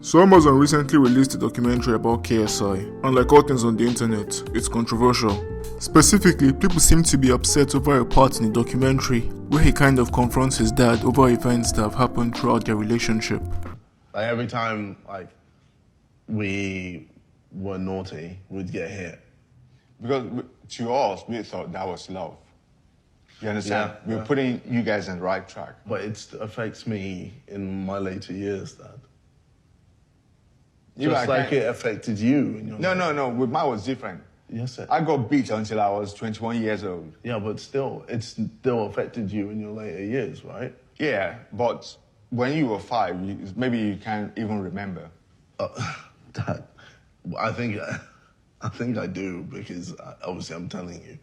So Amazon recently released a documentary about KSI, and like all things on the internet, it's controversial. Specifically, people seem to be upset over a part in the documentary where he kind of confronts his dad over events that have happened throughout their relationship. Like every time we were naughty, we'd get hit. Because to us, we thought that was love. You understand? We were putting you guys on the right track. But it affects me in my later years, Dad. Just like it affected you. In your No. With mine was different. Yes, sir. I got beat until I was 21 years old. Yeah, but still, it still affected you in your later years, right? Yeah, but when you were 5, maybe you can't even remember. Dad, I think I do, because obviously I'm telling you.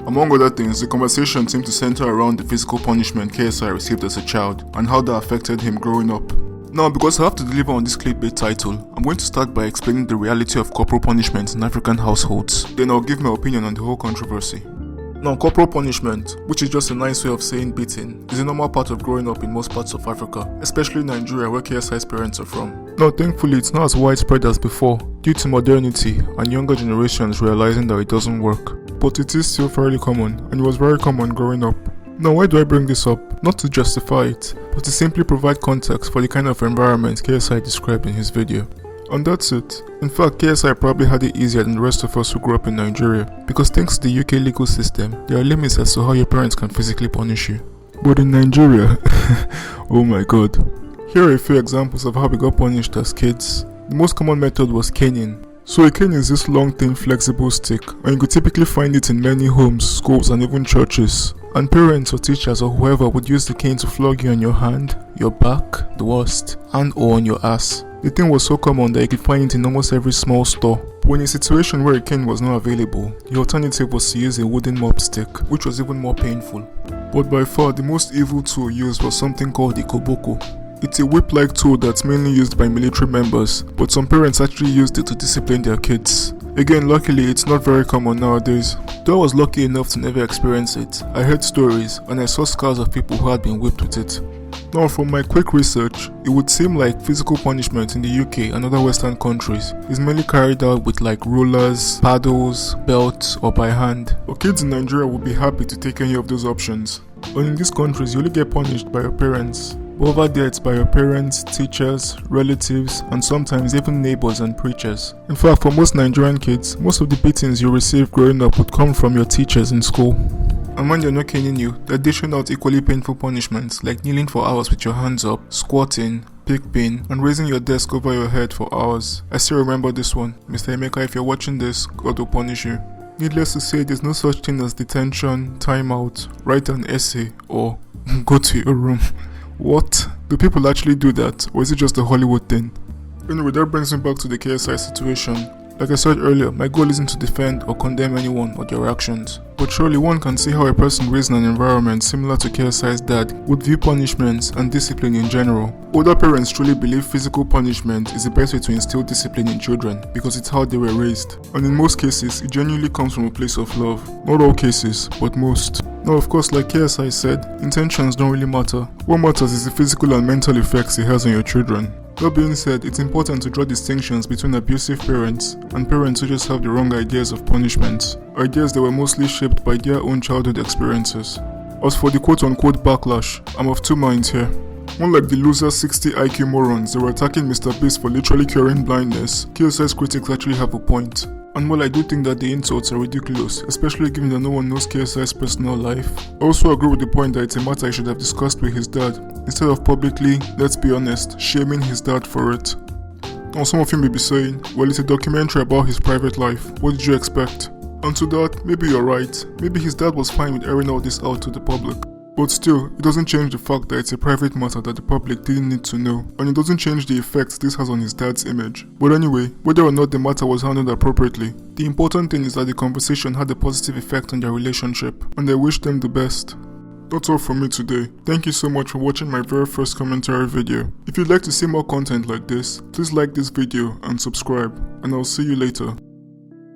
Among other things, the conversation seemed to center around the physical punishment KSI received as a child and how that affected him growing up. Now, because I have to deliver on this clickbait title, I'm going to start by explaining the reality of corporal punishment in African households. Then I'll give my opinion on the whole controversy. Now, corporal punishment, which is just a nice way of saying beating, is a normal part of growing up in most parts of Africa, especially Nigeria where KSI's parents are from. Now, thankfully, it's not as widespread as before, due to modernity and younger generations realizing that it doesn't work. But it is still fairly common, and it was very common growing up. Now, why do I bring this up? Not to justify it, but to simply provide context for the kind of environment KSI described in his video. And that's it. In fact, KSI probably had it easier than the rest of us who grew up in Nigeria, because thanks to the UK legal system, there are limits as to how your parents can physically punish you. But in Nigeria, oh my god. Here are a few examples of how we got punished as kids. The most common method was caning. So a cane is this long, thin, flexible stick, and you could typically find it in many homes, schools, and even churches. And parents or teachers or whoever would use the cane to flog you on your hand, your back, the worst, and or on your ass. The thing was so common that you could find it in almost every small store. But in a situation where a cane was not available, the alternative was to use a wooden mop stick, which was even more painful. But by far, the most evil tool used was something called a koboko. It's a whip-like tool that's mainly used by military members, but some parents actually used it to discipline their kids. Again, luckily, it's not very common nowadays. Though I was lucky enough to never experience it, I heard stories and I saw scars of people who had been whipped with it. Now, from my quick research, it would seem like physical punishment in the UK and other Western countries is mainly carried out with like rollers, paddles, belts, or by hand. But kids in Nigeria would be happy to take any of those options. But in these countries, you only get punished by your parents. But over there, it's by your parents, teachers, relatives, and sometimes even neighbors and preachers. In fact, for most Nigerian kids, most of the beatings you receive growing up would come from your teachers in school. And when they're not caning you, they're dishing out equally painful punishments like kneeling for hours with your hands up, squatting, pig pin, and raising your desk over your head for hours. I still remember this one. Mr. Emeka, if you're watching this, God will punish you. Needless to say, there's no such thing as detention, timeout, write an essay, or go to your room. What? Do people actually do that, or is it just a Hollywood thing? Anyway, that brings me back to the KSI situation. Like I said earlier, my goal isn't to defend or condemn anyone or their actions. But surely one can see how a person raised in an environment similar to KSI's dad would view punishments and discipline in general. Older parents truly believe physical punishment is the best way to instill discipline in children because it's how they were raised. And in most cases, it genuinely comes from a place of love. Not all cases, but most. Now, of course, like KSI said, intentions don't really matter. What matters is the physical and mental effects it has on your children. That being said, it's important to draw distinctions between abusive parents and parents who just have the wrong ideas of punishment, ideas that were mostly shaped by their own childhood experiences. As for the quote-unquote backlash, I'm of two minds here. Unlike the loser 60 IQ morons that were attacking Mr. Beast for literally curing blindness, KSI's critics actually have a point. And while I do think that the insults are ridiculous, especially given that no one knows KSI's personal life, I also agree with the point that it's a matter I should have discussed with his dad, instead of publicly, let's be honest, shaming his dad for it. Now some of you may be saying, well, it's a documentary about his private life, what did you expect? And to that, maybe you're right, maybe his dad was fine with airing all this out to the public. But still, it doesn't change the fact that it's a private matter that the public didn't need to know, and it doesn't change the effects this has on his dad's image. But anyway, whether or not the matter was handled appropriately, the important thing is that the conversation had a positive effect on their relationship, and I wish them the best. That's all from me today. Thank you so much for watching my very first commentary video. If you'd like to see more content like this, please like this video and subscribe, and I'll see you later.